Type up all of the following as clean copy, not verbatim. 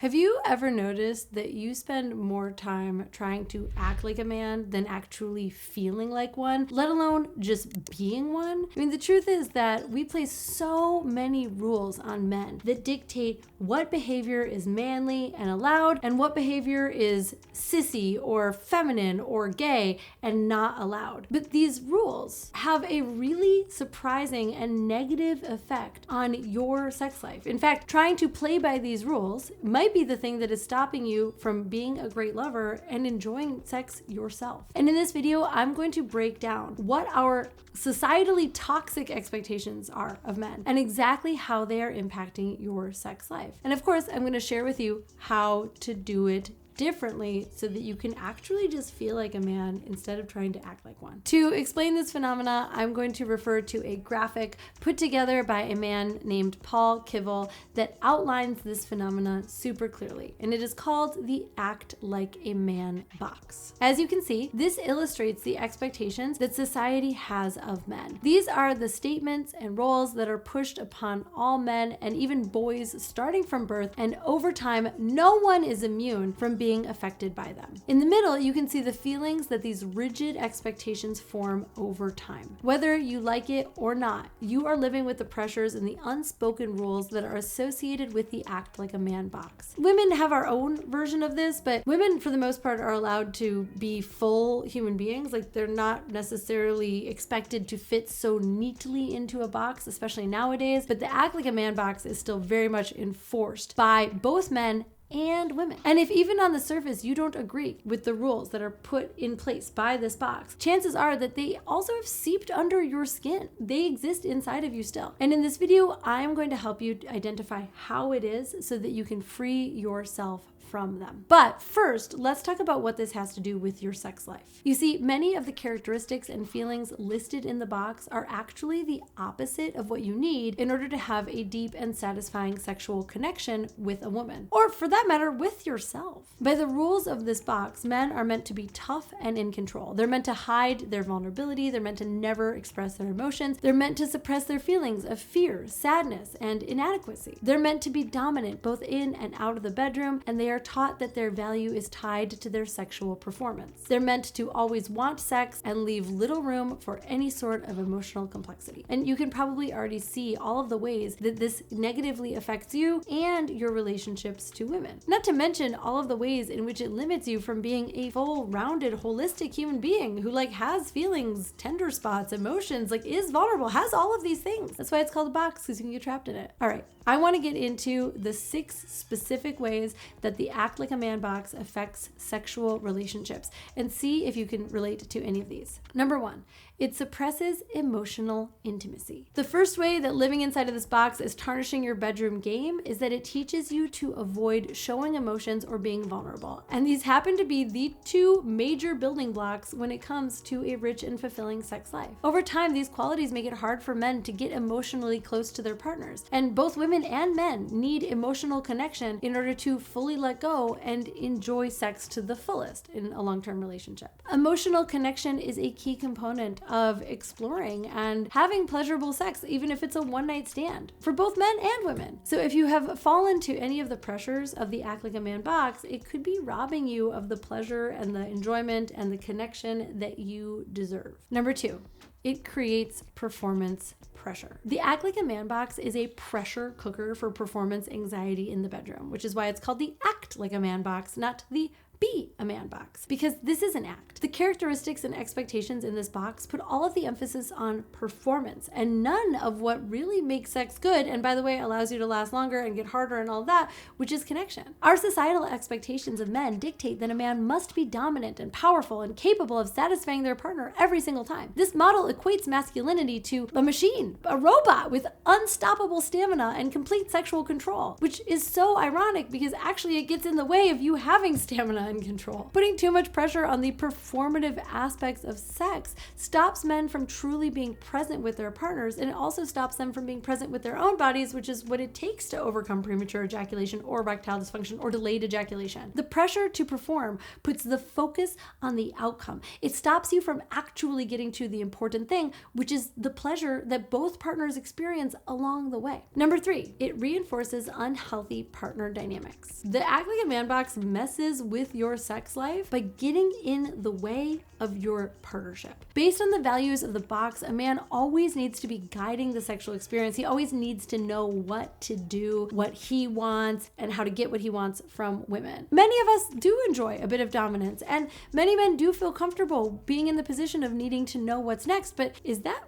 Have you ever noticed that you spend more time trying to act like a man than actually feeling like one, let alone just being one? I mean, the truth is that we place so many rules on men that dictate what behavior is manly and allowed and what behavior is sissy or feminine or gay and not allowed. But these rules have a really surprising and negative effect on your sex life. In fact, trying to play by these rules might be the thing that is stopping you from being a great lover and enjoying sex yourself. And in this video, I'm going to break down what our societally toxic expectations are of men and exactly how they are impacting your sex life. And of course, I'm going to share with you how to do it differently so that you can actually just feel like a man instead of trying to act like one. To explain this phenomena, I'm going to refer to a graphic put together by a man named Paul Kivel that outlines this phenomena super clearly, and it is called the Act Like a Man box. As you can see, this illustrates the expectations that society has of men. These are the statements and roles that are pushed upon all men and even boys starting from birth, and over time, no one is immune from being affected by them. In the middle, you can see the feelings that these rigid expectations form over time. Whether you like it or not, you are living with the pressures and the unspoken rules that are associated with the Act Like a Man box. Women have our own version of this, but women, for the most part, are allowed to be full human beings. Like, they're not necessarily expected to fit so neatly into a box, especially nowadays. But the Act Like a Man box is still very much enforced by both men and women. And if even on the surface you don't agree with the rules that are put in place by this box, chances are that they also have seeped under your skin. They exist inside of you still. And in this video, I'm going to help you identify how it is so that you can free yourself from them. But first, let's talk about what this has to do with your sex life. You see, many of the characteristics and feelings listed in the box are actually the opposite of what you need in order to have a deep and satisfying sexual connection with a woman, or for that matter, with yourself. By the rules of this box, men are meant to be tough and in control. They're meant to hide their vulnerability. They're meant to never express their emotions. They're meant to suppress their feelings of fear, sadness, and inadequacy. They're meant to be dominant both in and out of the bedroom, and they are taught that their value is tied to their sexual performance. They're meant to always want sex and leave little room for any sort of emotional complexity. And you can probably already see all of the ways that this negatively affects you and your relationships to women. Not to mention all of the ways in which it limits you from being a full, rounded, holistic human being who has feelings, tender spots, emotions, is vulnerable, has all of these things. That's why it's called a box, because you can get trapped in it. All right, I want to get into the 6 specific ways that the Act Like a Man box affects sexual relationships and see if you can relate to any of these. Number 1, it suppresses emotional intimacy. The first way that living inside of this box is tarnishing your bedroom game is that it teaches you to avoid showing emotions or being vulnerable. And these happen to be the 2 major building blocks when it comes to a rich and fulfilling sex life. Over time, these qualities make it hard for men to get emotionally close to their partners. And both women and men need emotional connection in order to fully let go and enjoy sex to the fullest in a long-term relationship. Emotional connection is a key component of exploring and having pleasurable sex, even if it's a one-night stand, for both men and women. So if you have fallen to any of the pressures of the Act Like a Man box, it could be robbing you of the pleasure and the enjoyment and the connection that you deserve. Number 2, it creates performance pressure. The Act Like a Man box is a pressure cooker for performance anxiety in the bedroom, which is why it's called the Act Like a Man box, not the Be a Man box, because this is an act. The characteristics and expectations in this box put all of the emphasis on performance and none of what really makes sex good, and by the way, allows you to last longer and get harder and all that, which is connection. Our societal expectations of men dictate that a man must be dominant and powerful and capable of satisfying their partner every single time. This model equates masculinity to a machine, a robot with unstoppable stamina and complete sexual control, which is so ironic because actually it gets in the way of you having stamina men control. Putting too much pressure on the performative aspects of sex stops men from truly being present with their partners, and it also stops them from being present with their own bodies, which is what it takes to overcome premature ejaculation or erectile dysfunction or delayed ejaculation. The pressure to perform puts the focus on the outcome. It stops you from actually getting to the important thing, which is the pleasure that both partners experience along the way. Number 3, it reinforces unhealthy partner dynamics. The Act Like a Man box messes with your sex life by getting in the way of your partnership. Based on the values of the box, a man always needs to be guiding the sexual experience. He always needs to know what to do, what he wants, and how to get what he wants from women. Many of us do enjoy a bit of dominance, and many men do feel comfortable being in the position of needing to know what's next, but is that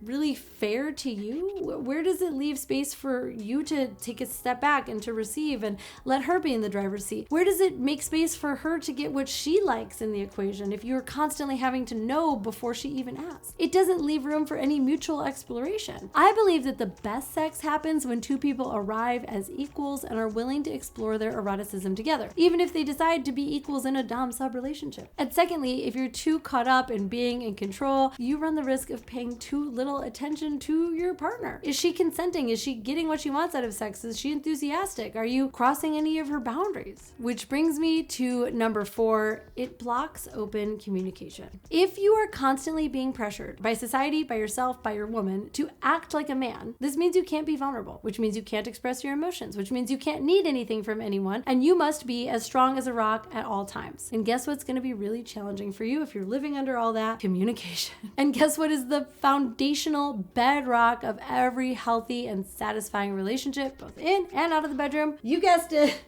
really fair to you? Where does it leave space for you to take a step back and to receive and let her be in the driver's seat? Where does it make space for her to get what she likes in the equation if you're constantly having to know before she even asks? It doesn't leave room for any mutual exploration. I believe that the best sex happens when two people arrive as equals and are willing to explore their eroticism together, even if they decide to be equals in a dom-sub relationship. And secondly, if you're too caught up in being in control, you run the risk of paying too little attention to your partner. Is she consenting? Is she getting what she wants out of sex? Is she enthusiastic? Are you crossing any of her boundaries? Which brings me to number 4, it blocks open communication. If you are constantly being pressured by society, by yourself, by your woman to act like a man, this means you can't be vulnerable, which means you can't express your emotions, which means you can't need anything from anyone, and you must be as strong as a rock at all times. And guess what's going to be really challenging for you if you're living under all that? Communication. And guess what is the foundational bedrock of every healthy and satisfying relationship, both in and out of the bedroom? You guessed it.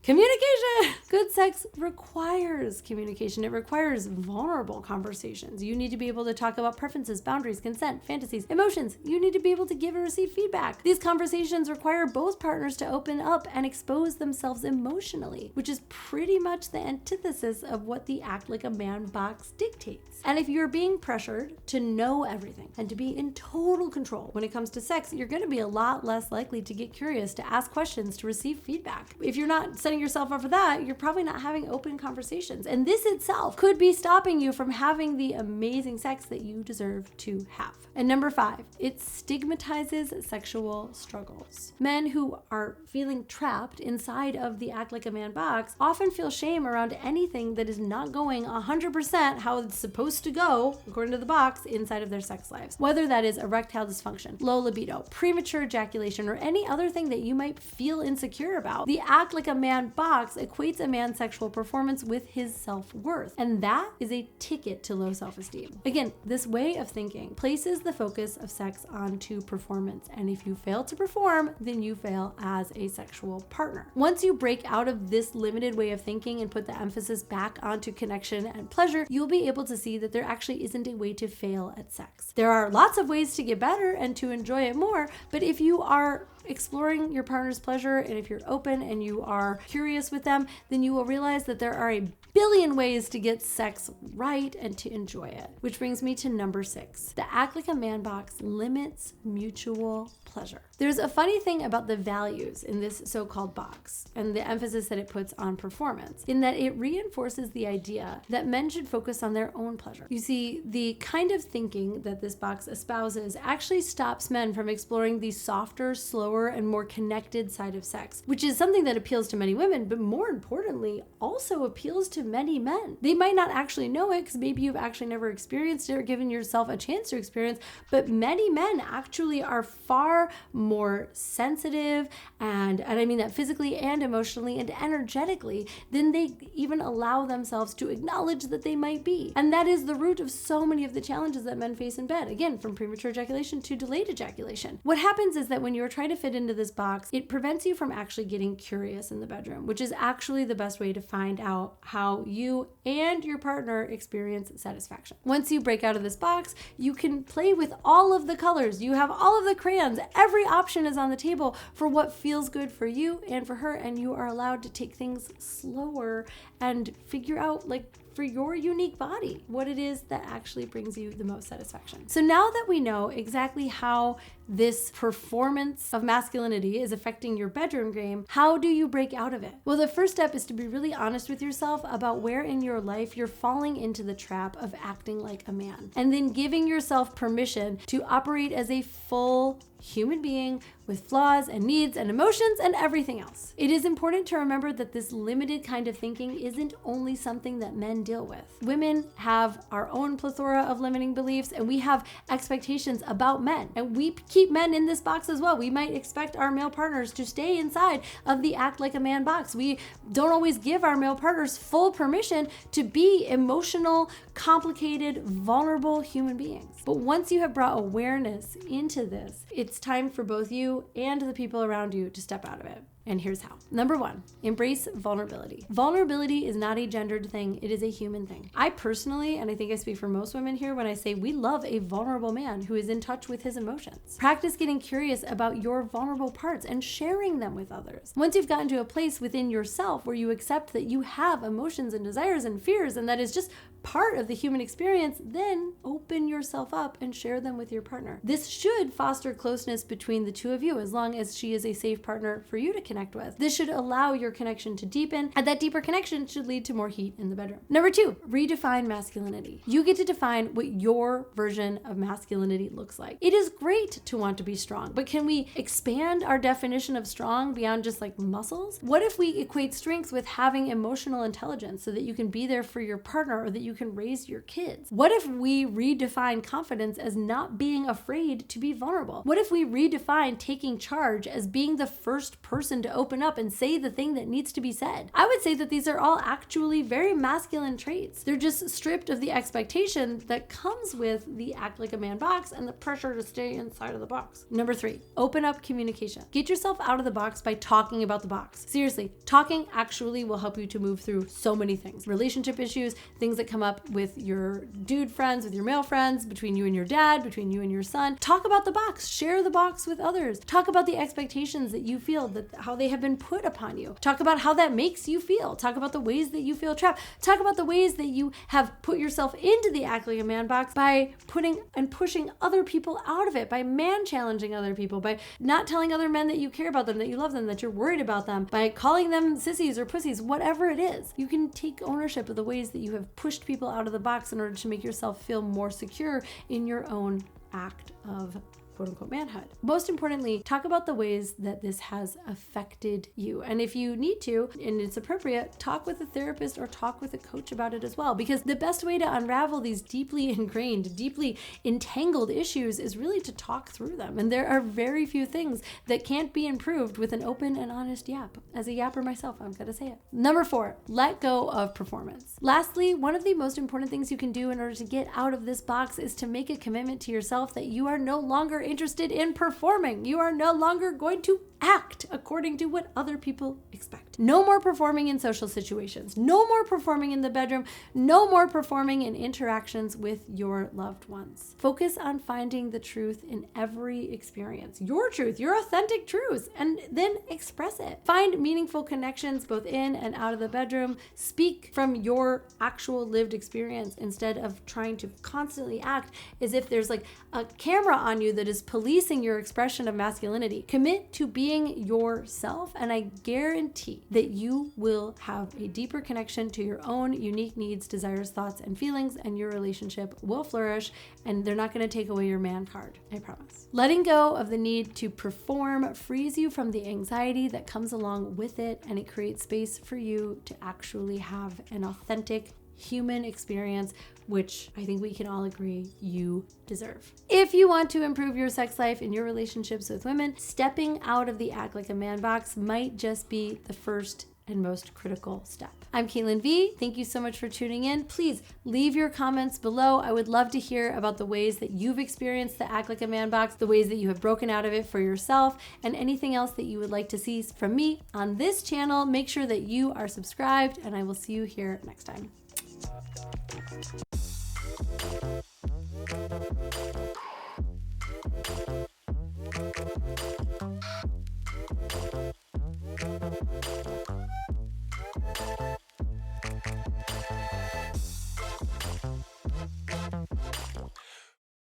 Communication. Good sex requires communication. It requires vulnerable conversations. You need to be able to talk about preferences, boundaries, consent, fantasies, emotions. You need to be able to give and receive feedback. These conversations require both partners to open up and expose themselves emotionally, which is pretty much the antithesis of what the Act Like a Man box dictates. And if you're being pressured to know everything and to be in total control when it comes to sex, you're going to be a lot less likely to get curious, to ask questions, to receive feedback. If you're not setting yourself up for that, you're probably not having open conversations. And this itself could be stopping you from having the amazing sex that you deserve to have. And number 5, it stigmatizes sexual struggles. Men who are feeling trapped inside of the Act Like a Man box often feel shame around anything that is not going 100% how it's supposed to go, according to the box, inside of their sex lives. Whether that is erectile dysfunction, low libido, premature ejaculation, or any other thing that you might feel insecure about, the Act Like a Man box equates a man's sexual performance with his self-worth, and that is a ticket to low self-esteem. Again, this way of thinking places the focus of sex onto performance, and if you fail to perform, then you fail as a sexual partner. Once you break out of this limited way of thinking and put the emphasis back onto connection and pleasure, you'll be able to see that there actually isn't a way to fail at sex. There are lots of ways to get better and to enjoy it more, but if you are exploring your partner's pleasure, and if you're open and you are curious with them, then you will realize that there are a billion ways to get sex right and to enjoy it. Which brings me to number 6. The Act Like a Man box limits mutual pleasure. There's a funny thing about the values in this so-called box and the emphasis that it puts on performance, in that it reinforces the idea that men should focus on their own pleasure. You see, the kind of thinking that this box espouses actually stops men from exploring the softer, slower, and more connected side of sex, which is something that appeals to many women, but more importantly, also appeals to many men. They might not actually know it because maybe you've actually never experienced it or given yourself a chance to experience, but many men actually are far more sensitive, and I mean that physically and emotionally and energetically, than they even allow themselves to acknowledge that they might be. And that is the root of so many of the challenges that men face in bed, again, from premature ejaculation to delayed ejaculation. What happens is that when you're trying to fit into this box, it prevents you from actually getting curious in the bedroom, which is actually the best way to find out how you and your partner experience satisfaction. Once you break out of this box, you can play with all of the colors. You have all of the crayons. Every option is on the table for what feels good for you and for her, and you are allowed to take things slower and figure out for your unique body, what it is that actually brings you the most satisfaction. So now that we know exactly how this performance of masculinity is affecting your bedroom game, how do you break out of it? Well, the first step is to be really honest with yourself about where in your life you're falling into the trap of acting like a man, and then giving yourself permission to operate as a full human being with flaws and needs and emotions and everything else. It is important to remember that this limited kind of thinking isn't only something that men deal with. Women have our own plethora of limiting beliefs, and we have expectations about men, and we keep men in this box as well. We might expect our male partners to stay inside of the act like a man box. We don't always give our male partners full permission to be emotional, complicated, vulnerable human beings. But once you have brought awareness into this, it's time for both you and the people around you to step out of it. And here's how. Number one, embrace vulnerability. Vulnerability is not a gendered thing. It is a human thing. I personally, and I think I speak for most women here when I say we love a vulnerable man who is in touch with his emotions. Practice getting curious about your vulnerable parts and sharing them with others. Once you've gotten to a place within yourself where you accept that you have emotions and desires and fears, and that is just part of the human experience, then open yourself up and share them with your partner. This should foster closeness between the two of you as long as she is a safe partner for you to connect with. This should allow your connection to deepen, and that deeper connection should lead to more heat in the bedroom. Number two, redefine masculinity. You get to define what your version of masculinity looks like. It is great to want to be strong, but can we expand our definition of strong beyond just like muscles? What if we equate strength with having emotional intelligence so that you can be there for your partner or that you can raise your kids? What if we redefine confidence as not being afraid to be vulnerable? What if we redefine taking charge as being the first person to open up and say the thing that needs to be said? I would say that these are all actually very masculine traits. They're just stripped of the expectation that comes with the act like a man box and the pressure to stay inside of the box. Number three, open up communication. Get yourself out of the box by talking about the box. Seriously, talking actually will help you to move through so many things. Relationship issues, things that come up with your dude friends, with your male friends, between you and your dad, between you and your son. Talk about the box. Share the box with others. Talk about the expectations that you feel, that how they have been put upon you. Talk about how that makes you feel. Talk about the ways that you feel trapped. Talk about the ways that you have put yourself into the act like a man box by putting and pushing other people out of it, by man challenging other people, by not telling other men that you care about them, that you love them, that you're worried about them, by calling them sissies or pussies, whatever it is. You can take ownership of the ways that you have pushed people out of the box in order to make yourself feel more secure in your own act of quote unquote manhood. Most importantly, talk about the ways that this has affected you. And if you need to, and it's appropriate, talk with a therapist or talk with a coach about it as well. Because the best way to unravel these deeply ingrained, deeply entangled issues is really to talk through them. And there are very few things that can't be improved with an open and honest yap. As a yapper myself, I'm gonna say it. Number four, let go of performance. Lastly, one of the most important things you can do in order to get out of this box is to make a commitment to yourself that you are no longer interested in performing. You are no longer going to act according to what other people expect. No more performing in social situations. No more performing in the bedroom. No more performing in interactions with your loved ones. Focus on finding the truth in every experience. Your truth, your authentic truth, and then express it. Find meaningful connections both in and out of the bedroom. Speak from your actual lived experience instead of trying to constantly act as if there's like a camera on you that is policing your expression of masculinity. Commit to being yourself, and I guarantee that you will have a deeper connection to your own unique needs, desires, thoughts, and feelings, and your relationship will flourish, and they're not going to take away your man card. I promise. Letting go of the need to perform frees you from the anxiety that comes along with it, and it creates space for you to actually have an authentic human experience, which I think we can all agree you deserve. If you want to improve your sex life and your relationships with women, stepping out of the act like a man box might just be the first and most critical step. I'm Caitlin V. Thank you so much for tuning in. Please leave your comments below. I would love to hear about the ways that you've experienced the act like a man box, the ways that you have broken out of it for yourself, and anything else that you would like to see from me on this channel. Make sure that you are subscribed, and I will see you here next time.